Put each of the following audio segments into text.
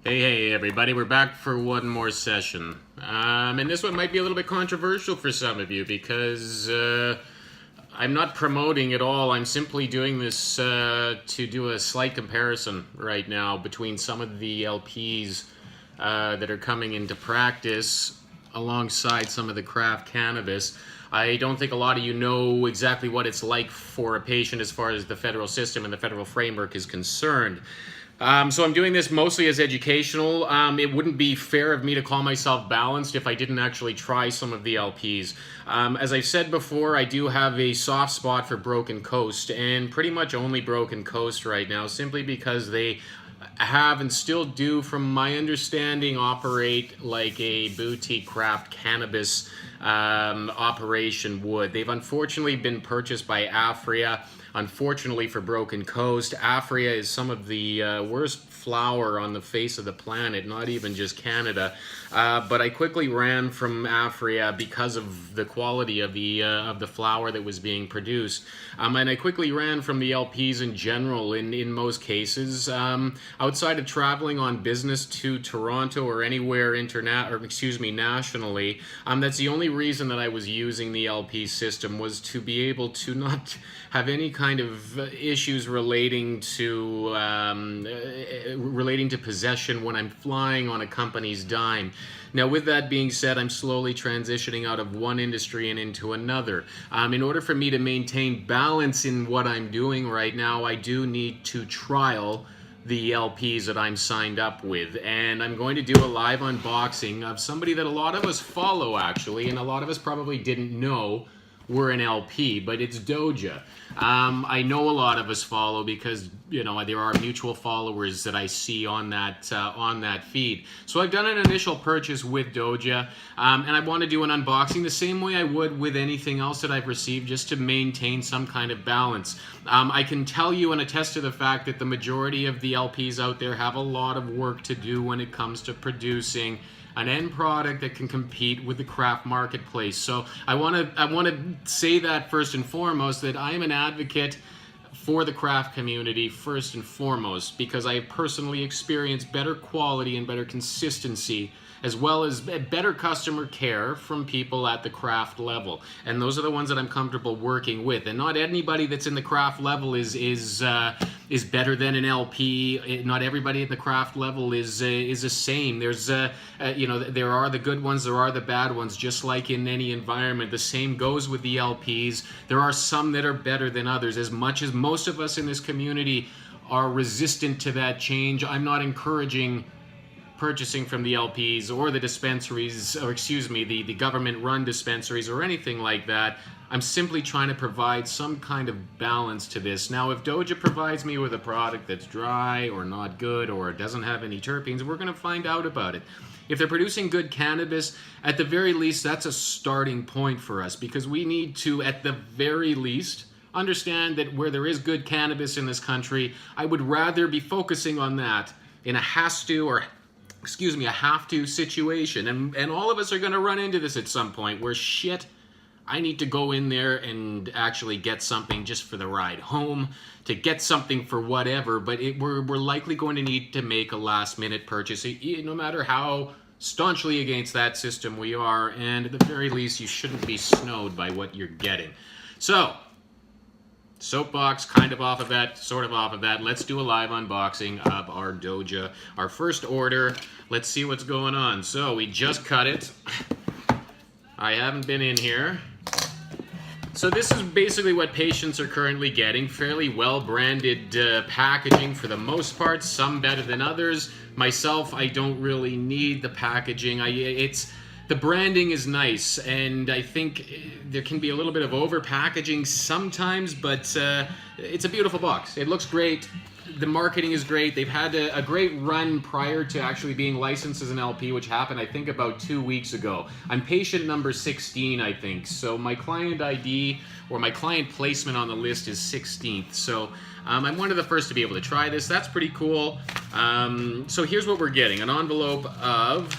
Hey everybody, we're back for one more session. And this one might be a little bit controversial for some of you because I'm not promoting at all. I'm simply doing this to do a slight comparison right now between some of the LPs that are coming into practice alongside some of the craft cannabis. I don't think a lot of you know exactly what it's like for a patient as far as the federal system and the federal framework is concerned. So I'm doing this mostly as educational. It wouldn't be fair of me to call myself balanced if I didn't actually try some of the LPs. As I've said before, I do have a soft spot for Broken Coast, and pretty much only Broken Coast right now, simply because they have and still do, from my understanding, operate like a boutique craft cannabis operation would. They've unfortunately been purchased by Afria. Unfortunately for Broken Coast, Afria is some of the worst flower on the face of the planet, not even just Canada. But I quickly ran from Afria because of the quality of the flower that was being produced. And I quickly ran from the LPs in general in most cases. Outside of traveling on business to Toronto or anywhere nationally, that's the only reason that I was using the LP system, was to be able to not have any kind of issues relating to possession when I'm flying on a company's dime. Now, with that being said, I'm slowly transitioning out of one industry and into another. In order for me to maintain balance in what I'm doing right now, I do need to trial the LPs that I'm signed up with, and I'm going to do a live unboxing of somebody that a lot of us follow, actually, and a lot of us probably didn't know were an LP, but it's DOJA. I know a lot of us follow because, you know, there are mutual followers that I see on that feed. So I've done an initial purchase with DOJA, and I want to do an unboxing the same way I would with anything else that I've received, just to maintain some kind of balance. I can tell you and attest to the fact that the majority of the LPs out there have a lot of work to do when it comes to producing an end product that can compete with the craft marketplace. So I want to say that first and foremost, that I am an advocate for the craft community first and foremost, because I have personally experienced better quality and better consistency, as well as better customer care from people at the craft level. And those are the ones that I'm comfortable working with. And not anybody that's in the craft level is better than an LP. Not everybody at the craft level is the same. There's there are the good ones, there are the bad ones, just like in any environment. The same goes with the LPs. There are some that are better than others. As much as most of us in this community are resistant to that change, I'm not encouraging purchasing from the LPs or the dispensaries, or excuse me, the government-run dispensaries or anything like that. I'm simply trying to provide some kind of balance to this. Now, if DOJA provides me with a product that's dry or not good or doesn't have any terpenes, we're going to find out about it. If they're producing good cannabis, at the very least, that's a starting point for us, because we need to, at the very least, understand that where there is good cannabis in this country, I would rather be focusing on that in a a have-to situation. And all of us are going to run into this at some point where, shit, I need to go in there and actually get something just for the ride home, to get something for whatever, but we're likely going to need to make a last-minute purchase, no matter how staunchly against that system we are, and at the very least, you shouldn't be snowed by what you're getting. So, soapbox kind of off of that, sort of off of that. Let's do a live unboxing of our DOJA, our first order. Let's see what's going on. So we just cut it. I haven't been in here. So this is basically what patients are currently getting. Fairly well-branded packaging for the most part, some better than others. Myself, I don't really need the packaging. The branding is nice, and I think there can be a little bit of over-packaging sometimes, but it's a beautiful box. It looks great. The marketing is great. They've had a great run prior to actually being licensed as an LP, which happened, I think, about 2 weeks ago. I'm patient number 16, I think. So my client ID, or my client placement on the list, is 16th. So I'm one of the first to be able to try this. That's pretty cool. So here's what we're getting. An envelope of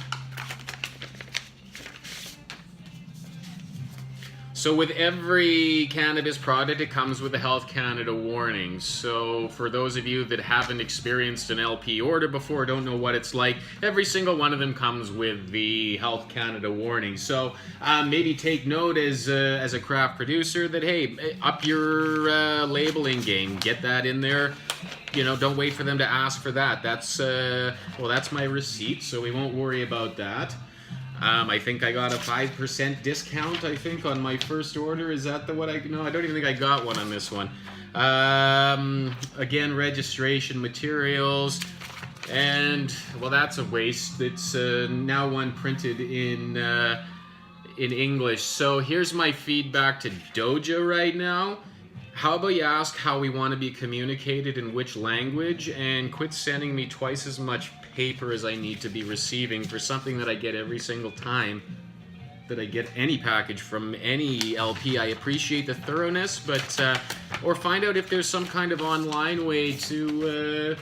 So with every cannabis product, it comes with a Health Canada warning. So for those of you that haven't experienced an LP order before, don't know what it's like, every single one of them comes with the Health Canada warning. So maybe take note as a craft producer that, hey, up your labeling game, get that in there. You know, don't wait for them to ask for that. That's, well, that's my receipt, so we won't worry about that. I think I got a 5% discount, I think, on my first order. Is that what I... No, I don't even think I got one on this one. Again, registration materials. And, well, that's a waste. It's now one printed in English. So here's my feedback to DOJA right now. How about you ask how we want to be communicated in which language, and quit sending me twice as much paper as I need to be receiving for something that I get every single time that I get any package from any LP. I appreciate the thoroughness, but or find out if there's some kind of online way to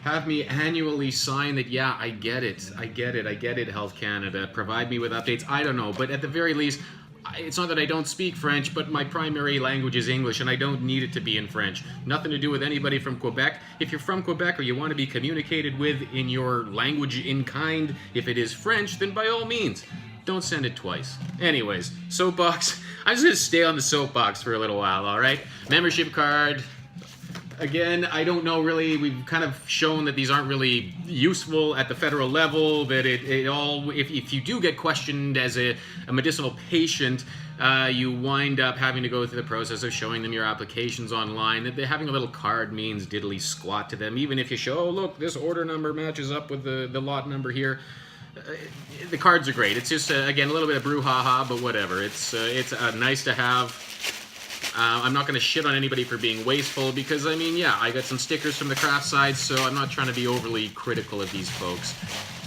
have me annually sign that, yeah, I get it, Health Canada. Provide me with updates. I don't know, but at the very least, it's not that I don't speak French, but my primary language is English, and I don't need it to be in French. Nothing to do with anybody from Quebec. If you're from Quebec or you want to be communicated with in your language in kind, if it is French, then by all means, don't send it twice. Anyways, soapbox. I'm just going to stay on the soapbox for a little while, all right? Membership card. Again, I don't know really, we've kind of shown that these aren't really useful at the federal level, that it all, if you do get questioned as a medicinal patient, you wind up having to go through the process of showing them your applications online. That having a little card means diddly squat to them, even if you show, oh look, this order number matches up with the lot number here. The cards are great. It's just, again, a little bit of brouhaha, but whatever. It's nice to have. I'm not going to shit on anybody for being wasteful because, I mean, yeah, I got some stickers from the craft side, so I'm not trying to be overly critical of these folks.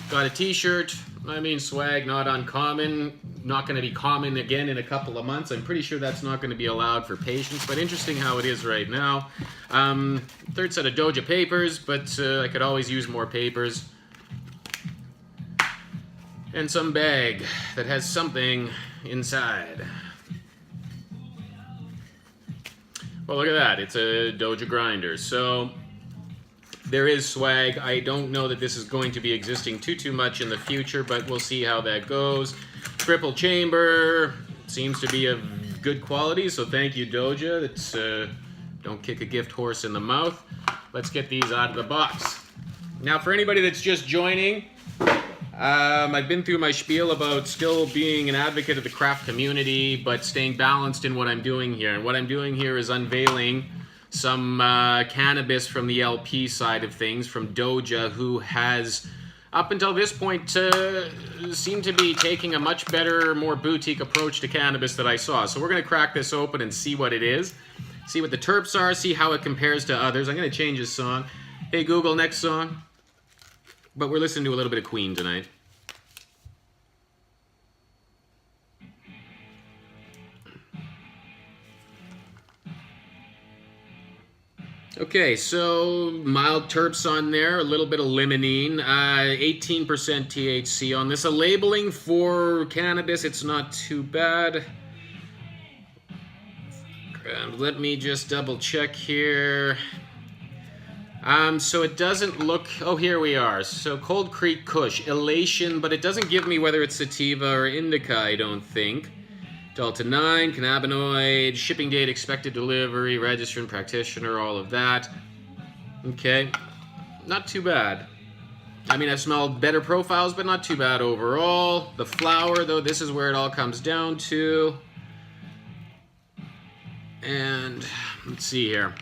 Got a t-shirt. I mean, swag, not uncommon. Not going to be common again in a couple of months. I'm pretty sure that's not going to be allowed for patients, but interesting how it is right now. Third set of DOJA papers, but I could always use more papers. And some bag that has something inside. Well, look at that. It's a DOJA grinder. So there is swag. I don't know that this is going to be existing too much in the future, but we'll see how that goes. Triple chamber. Seems to be of good quality, so thank you, DOJA. That's, don't kick a gift horse in the mouth. Let's get these out of the box. Now, for anybody that's just joining, I've been through my spiel about still being an advocate of the craft community, but staying balanced in what I'm doing here. And what I'm doing here is unveiling some cannabis from the LP side of things, from DOJA, who has, up until this point, seemed to be taking a much better, more boutique approach to cannabis that I saw. So we're going to crack this open and see what it is, see what the terps are, see how it compares to others. I'm going to change this song. Hey Google, next song. But we're listening to a little bit of Queen tonight. Okay, so mild terps on there, a little bit of limonene, 18% THC on this. A labeling for cannabis, it's not too bad. Let me just double check here. So it doesn't look, oh, here we are. So Cold Creek Kush, elation, but it doesn't give me whether it's sativa or indica, I don't think. Delta 9, cannabinoid, shipping date, expected delivery, registrant, practitioner, all of that. Okay, not too bad. I mean, I've smelled better profiles, but not too bad overall. The flower, though, this is where it all comes down to. And let's see here.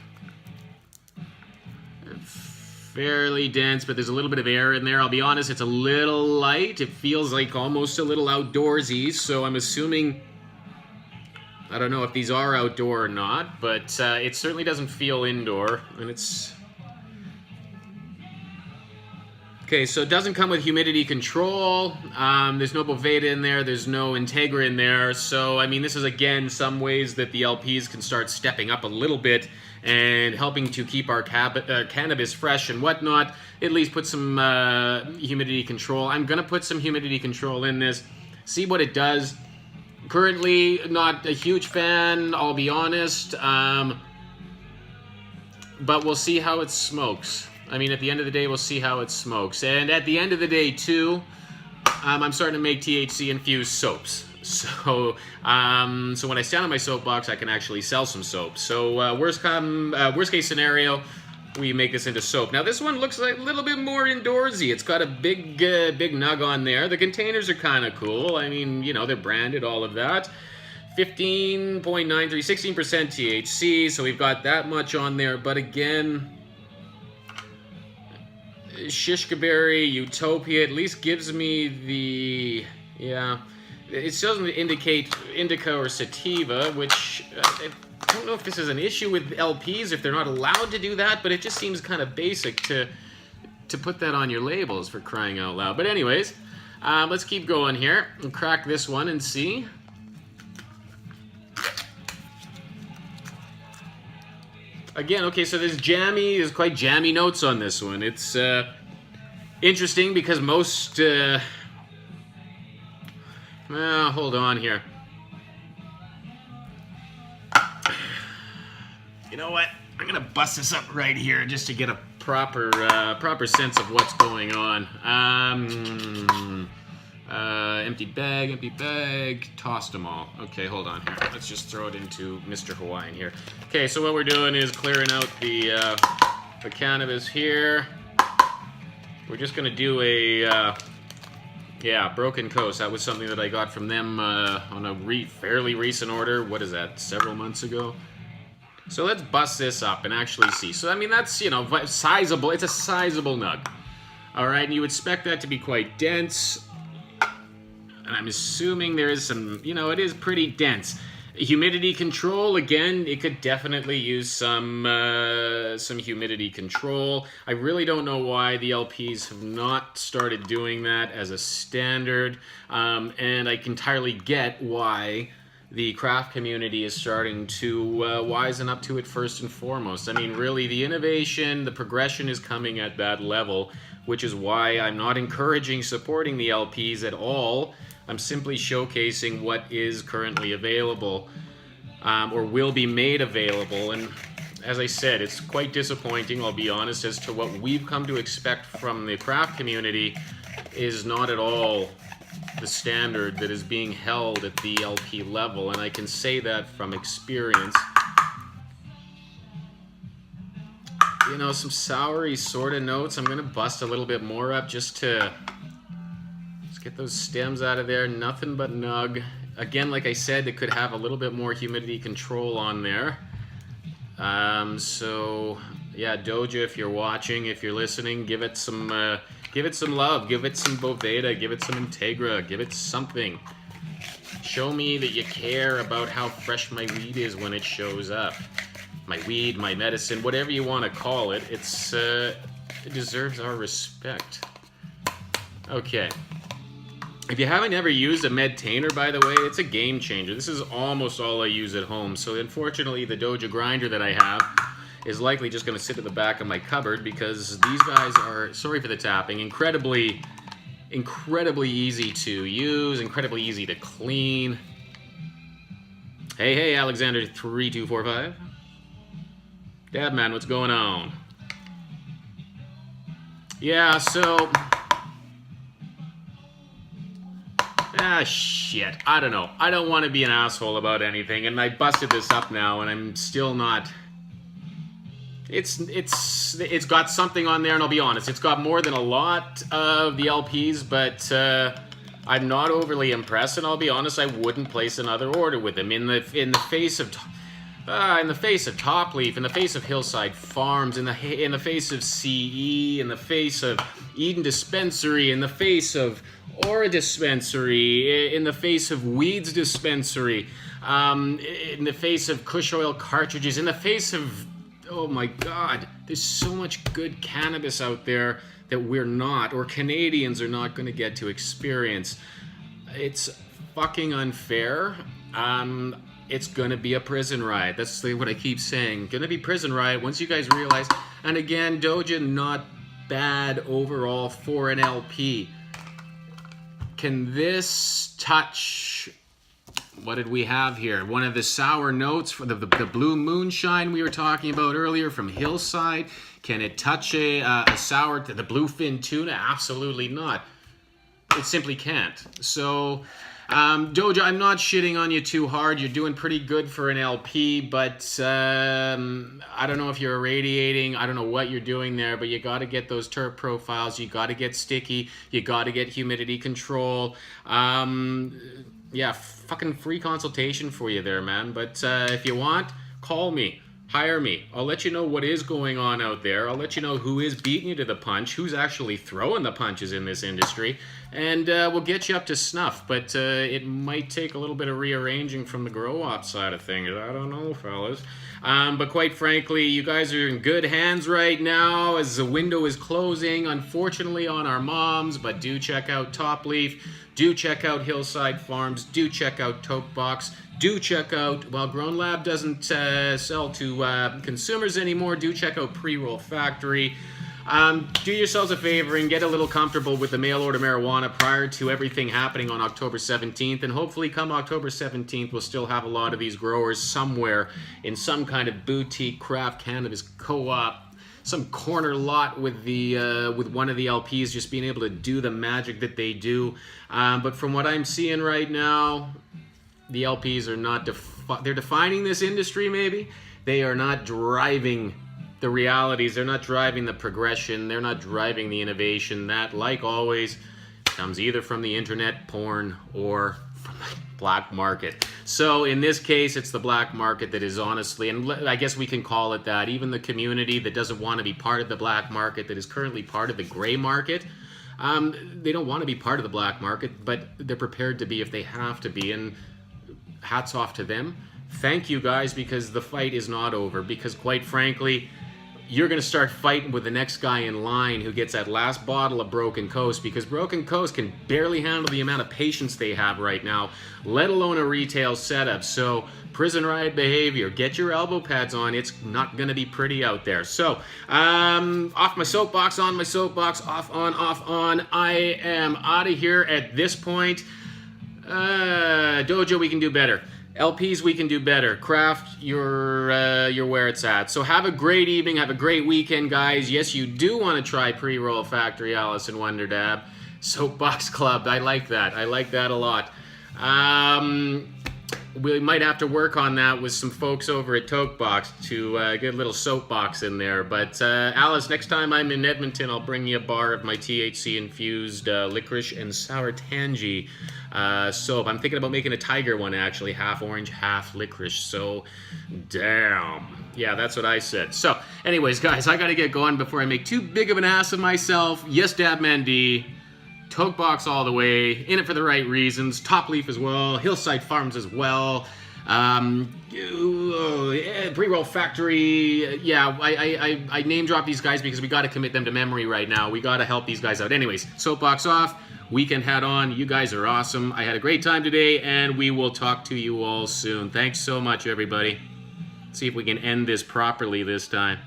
Fairly dense, but there's a little bit of air in there. I'll be honest, it's a little light. It feels like almost a little outdoorsy, so I'm assuming, I don't know if these are outdoor or not, but it certainly doesn't feel indoor, and it's... Okay, so it doesn't come with humidity control. There's no Boveda in there. There's no Integra in there. So, I mean, this is, again, some ways that the LPs can start stepping up a little bit and helping to keep our cannabis fresh and whatnot. At least put some humidity control. I'm going to put some humidity control in this, see what it does. Currently, not a huge fan, I'll be honest. But we'll see how it smokes. I mean, at the end of the day, we'll see how it smokes. And at the end of the day, too, I'm starting to make THC-infused soaps. So when I stand on my soapbox, I can actually sell some soap. So worst case scenario, we make this into soap. Now this one looks like a little bit more indoorsy. It's got a big nug on there. The containers are kind of cool. I mean, you know, they're branded, all of that. 15.93, 16% THC. So we've got that much on there. But again, Shishka Berry, Utopia at least gives me the, yeah. It doesn't indicate indica or sativa, which I don't know if this is an issue with LPs, if they're not allowed to do that, but it just seems kind of basic to put that on your labels, for crying out loud. But anyways, let's keep going here and crack this one and see. Again, okay, so there's quite jammy notes on this one. It's interesting because most... hold on here. You know what? I'm gonna bust this up right here just to get a proper sense of what's going on. Empty bag, tossed them all. Okay, hold on here. Let's just throw it into Mr. Hawaiian here. Okay, so what we're doing is clearing out the cannabis here. We're just gonna do a yeah, Broken Coast. That was something that I got from them on a fairly recent order. What is that, several months ago? So let's bust this up and actually see. So, I mean, that's, you know, sizable. It's a sizable nug. All right, and you expect that to be quite dense. And I'm assuming there is some, you know, it is pretty dense. Humidity control, again, it could definitely use some humidity control. I really don't know why the LPs have not started doing that as a standard, and I can entirely get why the craft community is starting to wisen up to it first and foremost. I mean, really, the innovation, the progression is coming at that level, which is why I'm not encouraging supporting the LPs at all. I'm simply showcasing what is currently available or will be made available. And as I said, it's quite disappointing, I'll be honest, as to what we've come to expect from the craft community is not at all the standard that is being held at the LP level. And I can say that from experience. You know, some soury sort of notes. I'm going to bust a little bit more up just to... get those stems out of there. Nothing but nug. Again, like I said, it could have a little bit more humidity control on there. So yeah, DOJA, if you're watching, if you're listening, give it some love. Give it some Boveda. Give it some Integra. Give it something. Show me that you care about how fresh my weed is when it shows up. My weed, my medicine, whatever you want to call it. It's it deserves our respect. Okay. If you haven't ever used a Medtainer, by the way, it's a game changer. This is almost all I use at home. So unfortunately, the DOJA grinder that I have is likely just going to sit at the back of my cupboard because these guys are, sorry for the tapping, incredibly easy to use, incredibly easy to clean. Hey, Alexander 3245. Dab man, what's going on? Yeah, so... shit. I don't know. I don't want to be an asshole about anything, and I busted this up now, and I'm still not... It's got something on there, and I'll be honest, it's got more than a lot of the LPs, but I'm not overly impressed, and I'll be honest, I wouldn't place another order with them. In the face of Top Leaf, in the face of Hillside Farms, in the face of CE, in the face of Eden Dispensary, in the face of Aura Dispensary, in the face of Weeds Dispensary, in the face of Kush Oil cartridges, in the face of, oh my God, there's so much good cannabis out there that we're not, or Canadians are not going to get to experience. It's fucking unfair. It's gonna be a prison riot. That's what I keep saying. Gonna be prison riot once you guys realize. And again, DOJA not bad overall for an LP. Can this touch What did we have here? One of the sour notes for the blue moonshine we were talking about earlier from Hillside. Can it touch a sour, the bluefin tuna? Absolutely not. It simply can't. So, DOJA, I'm not shitting on you too hard. You're doing pretty good for an LP, but I don't know if you're irradiating. I don't know what you're doing there, but you got to get those terp profiles. You got to get sticky. You got to get humidity control. Yeah, fucking free consultation for you there, man. But if you want, call me. Hire me. I'll let you know what is going on out there. I'll let you know who is beating you to the punch, who's actually throwing the punches in this industry, and we'll get you up to snuff. But it might take a little bit of rearranging from the grow-op side of things. I don't know, fellas. But quite frankly, you guys are in good hands right now as the window is closing, unfortunately, on our moms. But do check out Top Leaf. Do check out Hillside Farms. Do check out Toke Box. Do check out, well, Grown Lab doesn't sell to consumers anymore. Do check out Pre-Roll Factory. Do yourselves a favor and get a little comfortable with the mail order marijuana prior to everything happening on October 17th. And hopefully come October 17th, we'll still have a lot of these growers somewhere in some kind of boutique craft cannabis co-op, some corner lot with the with one of the LPs just being able to do the magic that they do. But from what I'm seeing right now, the LPs are not, they're defining this industry maybe. They are not driving the realities. They're not driving the progression. They're not driving the innovation. That, like always, comes either from the internet, porn, or from the black market. So in this case, it's the black market that is honestly, and I guess we can call it that, even the community that doesn't want to be part of the black market, that is currently part of the gray market, they don't want to be part of the black market, but they're prepared to be if they have to be. And hats off to them. Thank you guys, because the fight is not over. Because quite frankly, you're going to start fighting with the next guy in line who gets that last bottle of Broken Coast, because Broken Coast can barely handle the amount of patience they have right now, let alone a retail setup. So prison riot behavior, get your elbow pads on. It's not going to be pretty out there. So off my soapbox, on my soapbox, off on. I am out of here at this point. DOJA, we can do better. LPs, we can do better. Craft, you're where it's at. So have a great evening. Have a great weekend, guys. Yes, you do want to try Pre-Roll Factory, Alice and Wonder Dab. Soapbox Club, I like that. I like that a lot. We might have to work on that with some folks over at Toke Box to get a little soapbox in there. But Alice, next time I'm in Edmonton, I'll bring you a bar of my THC-infused licorice and sour tangy soap. I'm thinking about making a tiger one, actually. Half orange, half licorice. So, damn. Yeah, that's what I said. So, anyways, guys, I got to get going before I make too big of an ass of myself. Yes, Dab Mandy. Toke Box all the way, in it for the right reasons. Top Leaf as well, Hillside Farms as well. Pre-Roll Factory. Yeah, I name drop these guys because we got to commit them to memory right now. We got to help these guys out. Anyways, soapbox off, weekend hat on. You guys are awesome. I had a great time today, and we will talk to you all soon. Thanks so much, everybody. See if we can end this properly this time.